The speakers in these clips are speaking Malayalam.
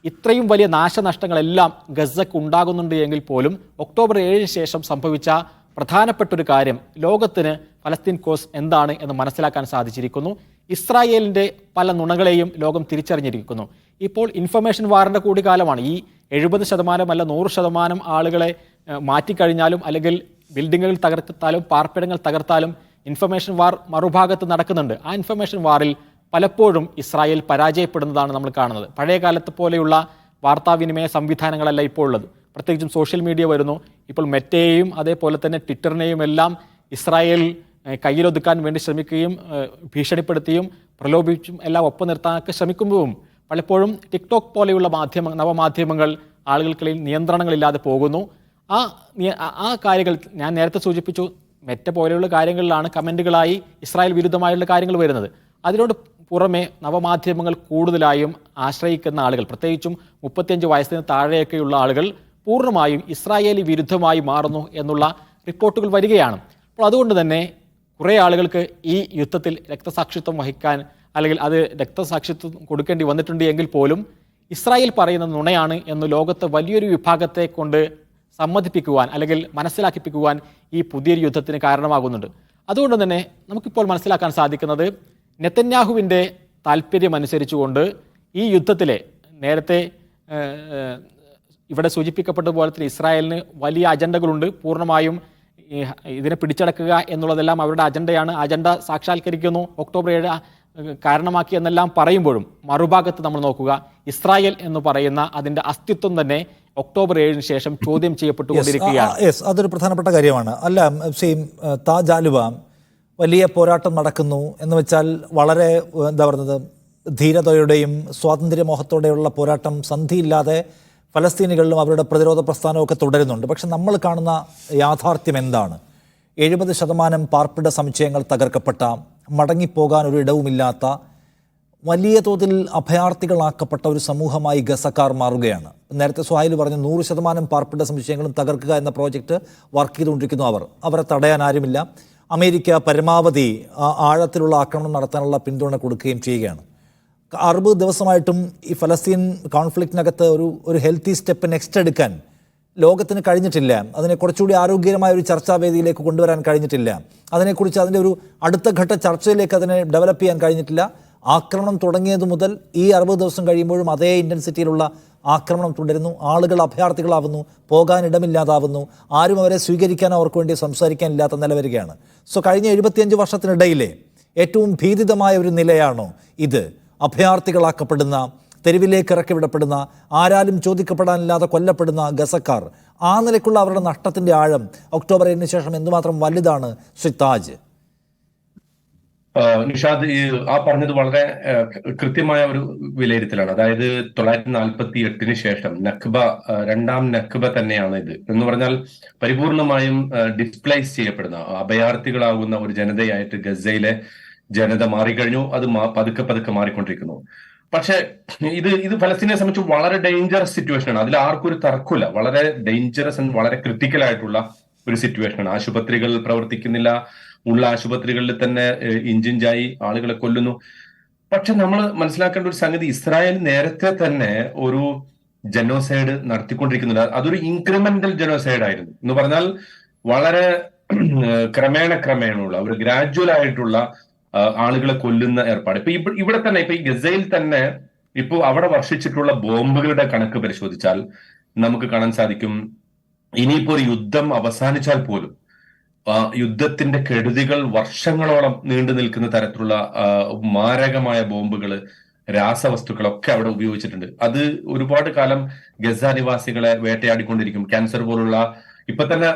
ഇത്രയും വലിയ നാശനഷ്ടങ്ങളെല്ലാം ഗസക്ക് ഉണ്ടാകുന്നുണ്ട് എങ്കിൽ പോലും ഒക്ടോബർ 7 ശേഷം സംഭവിച്ച പ്രധാനപ്പെട്ട ഒരു കാര്യം ലോകത്തിന് ഫലസ്തീൻ കോസ് എന്താണ് എന്ന് മനസ്സിലാക്കാൻ സാധിച്ചിരിക്കുന്നു. ഇസ്രായേലിൻ്റെ പല നുണകളെയും ലോകം തിരിച്ചറിഞ്ഞിരിക്കുന്നു. ഇപ്പോൾ ഇൻഫർമേഷൻ വാറിൻ്റെ കൂടി കാലമാണ്. ഈ 70% അല്ല 100% ആളുകളെ മാറ്റിക്കഴിഞ്ഞാലും അല്ലെങ്കിൽ ബിൽഡിങ്ങുകൾ തകർത്താലും പാർപ്പിടങ്ങൾ തകർത്താലും ഇൻഫർമേഷൻ വാർ മറുഭാഗത്ത് നടക്കുന്നുണ്ട്. ആ ഇൻഫർമേഷൻ വാറിൽ പലപ്പോഴും ഇസ്രായേൽ പരാജയപ്പെടുന്നതാണ് നമ്മൾ കാണുന്നത്. പഴയ കാലത്തെ പോലെയുള്ള വാർത്താവിനിമയ സംവിധാനങ്ങളല്ല ഇപ്പോൾ ഉള്ളത്. പ്രത്യേകിച്ചും സോഷ്യൽ മീഡിയ വരുന്നു. ഇപ്പോൾ മെറ്റയെയും അതേപോലെ തന്നെ ട്വിറ്ററിനെയും എല്ലാം ഇസ്രായേൽ കയ്യിലൊതുക്കാൻ വേണ്ടി ശ്രമിക്കുകയും ഭീഷണിപ്പെടുത്തിയും പ്രലോഭിച്ചും എല്ലാം ഒപ്പം നിർത്താനൊക്കെ ശ്രമിക്കുമ്പോഴും പലപ്പോഴും ടിക്ടോക്ക് പോലെയുള്ള നവമാധ്യമങ്ങൾ ആളുകൾക്കിടയിൽ നിയന്ത്രണങ്ങളില്ലാതെ പോകുന്നു. ആ കാര്യങ്ങൾ ഞാൻ നേരത്തെ സൂചിപ്പിച്ചു. മെറ്റ പോലെയുള്ള കാര്യങ്ങളിലാണ് കമൻറ്റുകളായി ഇസ്രായേൽ വിരുദ്ധമായുള്ള കാര്യങ്ങൾ വരുന്നത്. അതിനോട് പുറമെ നവമാധ്യമങ്ങൾ കൂടുതലായും ആശ്രയിക്കുന്ന ആളുകൾ, പ്രത്യേകിച്ചും 35 വയസ്സിന് താഴെയൊക്കെയുള്ള ആളുകൾ പൂർണ്ണമായും ഇസ്രായേലി വിരുദ്ധമായി മാറുന്നു എന്നുള്ള റിപ്പോർട്ടുകൾ വരികയാണ്. അപ്പോൾ അതുകൊണ്ട് തന്നെ കുറേ ആളുകൾക്ക് ഈ യുദ്ധത്തിൽ രക്തസാക്ഷിത്വം വഹിക്കാൻ അല്ലെങ്കിൽ അത് രക്തസാക്ഷിത്വം കൊടുക്കേണ്ടി വന്നിട്ടുണ്ട് എങ്കിൽ പോലും ഇസ്രായേൽ പറയുന്ന നുണയാണ് എന്ന് ലോകത്തെ വലിയൊരു വിഭാഗത്തെ കൊണ്ട് സമ്മതിപ്പിക്കുവാൻ അല്ലെങ്കിൽ മനസ്സിലാക്കിപ്പിക്കുവാൻ ഈ പുതിയൊരു യുദ്ധത്തിന് കാരണമാകുന്നുണ്ട്. അതുകൊണ്ട് തന്നെ നമുക്കിപ്പോൾ മനസ്സിലാക്കാൻ സാധിക്കുന്നത് നെതന്യാഹുവിൻ്റെ താല്പര്യമനുസരിച്ചുകൊണ്ട് ഈ യുദ്ധത്തിലെ നേരത്തെ ഇവിടെ സൂചിപ്പിക്കപ്പെട്ടതുപോലെ തന്നെ ഇസ്രായേലിന് വലിയ അജണ്ടകളുണ്ട്. പൂർണ്ണമായും ഇതിനെ പിടിച്ചടക്കുക എന്നുള്ളതെല്ലാം അവരുടെ അജണ്ടയാണ്. അജണ്ട സാക്ഷാത്കരിക്കുന്നു, ഒക്ടോബർ 7 കാരണമാക്കി എന്നെല്ലാം പറയുമ്പോഴും മറുഭാഗത്ത് നമ്മൾ നോക്കുക, ഇസ്രായേൽ എന്ന് പറയുന്ന അതിൻ്റെ അസ്തിത്വം തന്നെ ഒക്ടോബർ 7 ശേഷം ചോദ്യം ചെയ്യപ്പെട്ടുകൊണ്ടിരിക്കുകയാണ്. അതൊരു പ്രധാനപ്പെട്ട കാര്യമാണ്. അല്ല സെയിം താജ് ആലുവ വലിയ പോരാട്ടം നടക്കുന്നു എന്ന് വെച്ചാൽ വളരെ എന്താ പറയുന്നത് ധീരതയോടെയും സ്വാതന്ത്ര്യമോഹത്തോടെയുള്ള പോരാട്ടം സന്ധിയില്ലാതെ ഫലസ്തീനികളിലും അവരുടെ പ്രതിരോധ പ്രസ്ഥാനമൊക്കെ തുടരുന്നുണ്ട്. പക്ഷെ നമ്മൾ കാണുന്ന യാഥാർത്ഥ്യം എന്താണ്? 70% പാർപ്പിട സമുച്ചയങ്ങൾ തകർക്കപ്പെട്ട, മടങ്ങിപ്പോകാൻ ഒരു ഇടവുമില്ലാത്ത, വലിയ തോതിൽ അഭയാർത്ഥികളാക്കപ്പെട്ട ഒരു സമൂഹമായി ഗസക്കാർ മാറുകയാണ്. നേരത്തെ സുഹൈൽ പറഞ്ഞു 100% പാർപ്പിട സമുച്ചയങ്ങളും തകർക്കുക എന്ന പ്രോജക്റ്റ് വർക്ക് ചെയ്തുകൊണ്ടിരിക്കുന്നു. അവരെ തടയാൻ ആരുമില്ല. അമേരിക്ക പരമാവധി ആഴത്തിലുള്ള ആക്രമണം നടത്താനുള്ള പിന്തുണ കൊടുക്കുകയും ചെയ്യുകയാണ്. 60 ദിവസമായിട്ടും ഈ ഫലസ്തീൻ കോൺഫ്ലിക്റ്റിനകത്ത് ഒരു ഹെൽത്തി സ്റ്റെപ്പ് നെക്സ്റ്റ് എടുക്കാൻ ലോകത്തിന് കഴിഞ്ഞിട്ടില്ല. അതിനെ കുറച്ചുകൂടി ആരോഗ്യകരമായ ഒരു ചർച്ചാവേദിയിലേക്ക് കൊണ്ടുവരാൻ കഴിഞ്ഞിട്ടില്ല. അതിനെക്കുറിച്ച് അതിൻ്റെ ഒരു അടുത്ത ഘട്ട ചർച്ചയിലേക്ക് അതിനെ ഡെവലപ്പ് ചെയ്യാൻ കഴിഞ്ഞിട്ടില്ല. ആക്രമണം തുടങ്ങിയത് മുതൽ ഈ 60 ദിവസം കഴിയുമ്പോഴും അതേ ഇൻറ്റൻസിറ്റിയിലുള്ള ആക്രമണം തുടരുന്നു. ആളുകൾ അഭയാർത്ഥികളാവുന്നു, പോകാൻ ഇടമില്ലാതാവുന്നു, ആരും അവരെ സ്വീകരിക്കാൻ അവർക്ക് വേണ്ടി സംസാരിക്കാൻ ഇല്ലാത്ത നില വരികയാണ്. സോ കഴിഞ്ഞ 75 വർഷത്തിനിടയിലെ ഏറ്റവും ഭീതിതമായ ഒരു നിലയാണോ ഇത്? അഭയാർത്ഥികളാക്കപ്പെടുന്ന, തെരുവിലേക്ക് ഇറക്കിവിടപ്പെടുന്ന, ആരാലും ചോദിക്കപ്പെടാനില്ലാതെ കൊല്ലപ്പെടുന്ന ഗസക്കാർ, ആ നിലയ്ക്കുള്ള അവരുടെ നഷ്ടത്തിൻ്റെ ആഴം ഒക്ടോബർ 7 ശേഷം എന്തുമാത്രം വലുതാണ് ശ്രീ താജ്? നിഷാദ്, ആ പറഞ്ഞത് വളരെ കൃത്യമായ ഒരു വിലയിരുത്തലാണ്. അതായത് 1948 ശേഷം നക്ബ, രണ്ടാം നക്ബ തന്നെയാണ് ഇത് എന്ന് പറഞ്ഞാൽ പരിപൂർണമായും ഡിസ്പ്ലേസ് ചെയ്യപ്പെടുന്ന അഭയാർത്ഥികളാകുന്ന ഒരു ജനതയായിട്ട് ഗസയിലെ ജനത മാറിക്കഴിഞ്ഞു. അത് പതുക്കെ പതുക്കെ മാറിക്കൊണ്ടിരിക്കുന്നു. പക്ഷെ ഇത് ഫലസ്തീനെ സംബന്ധിച്ച് വളരെ ഡേഞ്ചറസ് സിറ്റുവേഷനാണ്. അതിൽ ആർക്കും ഒരു തർക്കമില്ല. വളരെ ഡേഞ്ചറസ് ആൻഡ് വളരെ ക്രിട്ടിക്കൽ ആയിട്ടുള്ള ഒരു സിറ്റുവേഷനാണ്. ആശുപത്രികൾ പ്രവർത്തിക്കുന്നില്ല. ഉള്ള ആശുപത്രികളിൽ തന്നെ ഇഞ്ചിഞ്ചായി ആളുകളെ കൊല്ലുന്നു. പക്ഷെ നമ്മൾ മനസ്സിലാക്കേണ്ട ഒരു സംഗതി, ഇസ്രായേൽ നേരത്തെ തന്നെ ഒരു ജനോസൈഡ് നടത്തിക്കൊണ്ടിരിക്കുന്നുണ്ട്. അതൊരു ഇൻക്രിമെന്റൽ ജനോസൈഡ് ആയിരുന്നു എന്ന് പറഞ്ഞാൽ വളരെ ക്രമേണയുള്ള ഒരു ഗ്രാജുവൽ ആയിട്ടുള്ള ആളുകളെ കൊല്ലുന്ന ഏർപ്പാട്. ഇപ്പൊ ഇവിടെ തന്നെ ഇപ്പൊ ഈ ഗസയിൽ തന്നെ ഇപ്പൊ അവിടെ വർഷിച്ചിട്ടുള്ള ബോംബുകളുടെ കണക്ക് പരിശോധിച്ചാൽ നമുക്ക് കാണാൻ സാധിക്കും, ഇനിയിപ്പോ ഒരു യുദ്ധം അവസാനിച്ചാൽ പോലും യുദ്ധത്തിന്റെ കെടുതികൾ വർഷങ്ങളോളം നീണ്ടു നിൽക്കുന്ന തരത്തിലുള്ള മാരകമായ ബോംബുകള്, രാസവസ്തുക്കളൊക്കെ അവിടെ ഉപയോഗിച്ചിട്ടുണ്ട്. അത് ഒരുപാട് കാലം ഗസ നിവാസികളെ വേട്ടയാടിക്കൊണ്ടിരിക്കും. ക്യാൻസർ പോലുള്ള ഇപ്പൊ തന്നെ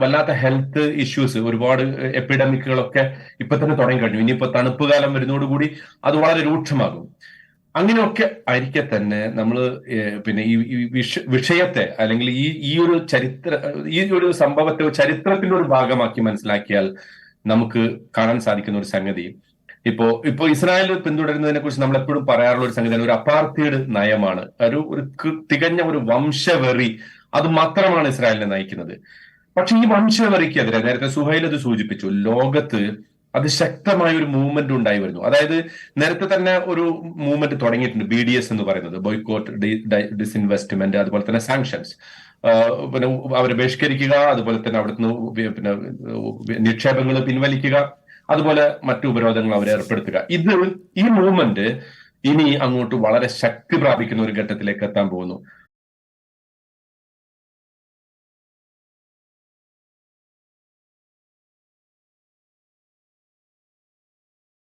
വല്ലാത്ത ഹെൽത്ത് ഇഷ്യൂസ്, ഒരുപാട് എപ്പിഡമിക്കുകളൊക്കെ ഇപ്പൊ തന്നെ തുടങ്ങി കഴിഞ്ഞു. ഇനിയിപ്പോ തണുപ്പ് കാലം വരുന്നതോടുകൂടി അത് വളരെ രൂക്ഷമാകും. അങ്ങനെയൊക്കെ ആയിരിക്കെ തന്നെ നമ്മൾ പിന്നെ ഈ വിഷയത്തെ അല്ലെങ്കിൽ ഈ ഒരു സംഭവത്തെ ചരിത്രത്തിന്റെ ഒരു ഭാഗമാക്കി മനസ്സിലാക്കിയാൽ നമുക്ക് കാണാൻ സാധിക്കുന്ന ഒരു സംഗതി, ഇപ്പോ ഇസ്രായേൽ പിന്തുടരുന്നതിനെ കുറിച്ച് നമ്മൾ എപ്പോഴും പറയാറുള്ള ഒരു സംഗതിയാണ് ഒരു അപ്പാർത്തൈഡ് നയമാണ്. ഒരു തികഞ്ഞ ഒരു വംശവെറി, അത് മാത്രമാണ് ഇസ്രായേലിനെ നയിക്കുന്നത്. പക്ഷെ ഈ വംശവെറിക്കെതിരെ നേരത്തെ സുഹൈൽ അത് സൂചിപ്പിച്ചു, ലോകത്ത് അതിശക്തമായ ഒരു മൂവ്മെന്റ് ഉണ്ടായി വരുന്നു. അതായത് നേരത്തെ തന്നെ ഒരു മൂവ്മെന്റ് തുടങ്ങിയിട്ടുണ്ട്, BDS എന്ന് പറയുന്നത്, ബോയ്ക്കോട്ട് ഡിസ്ഇൻവെസ്റ്റ്മെന്റ്, അതുപോലെ തന്നെ സാങ്ഷൻസ്, പിന്നെ അവരെ ബഹിഷ്കരിക്കുക, അതുപോലെ തന്നെ അവിടുന്ന് പിന്നെ നിക്ഷേപങ്ങൾ പിൻവലിക്കുക, അതുപോലെ മറ്റു ഉപരോധങ്ങൾ അവരെ ഏർപ്പെടുത്തുക. ഈ മൂവ്മെന്റ് ഇനി അങ്ങോട്ട് വളരെ ശക്തി പ്രാപിക്കുന്ന ഒരു ഘട്ടത്തിലേക്ക് എത്താൻ പോകുന്നു.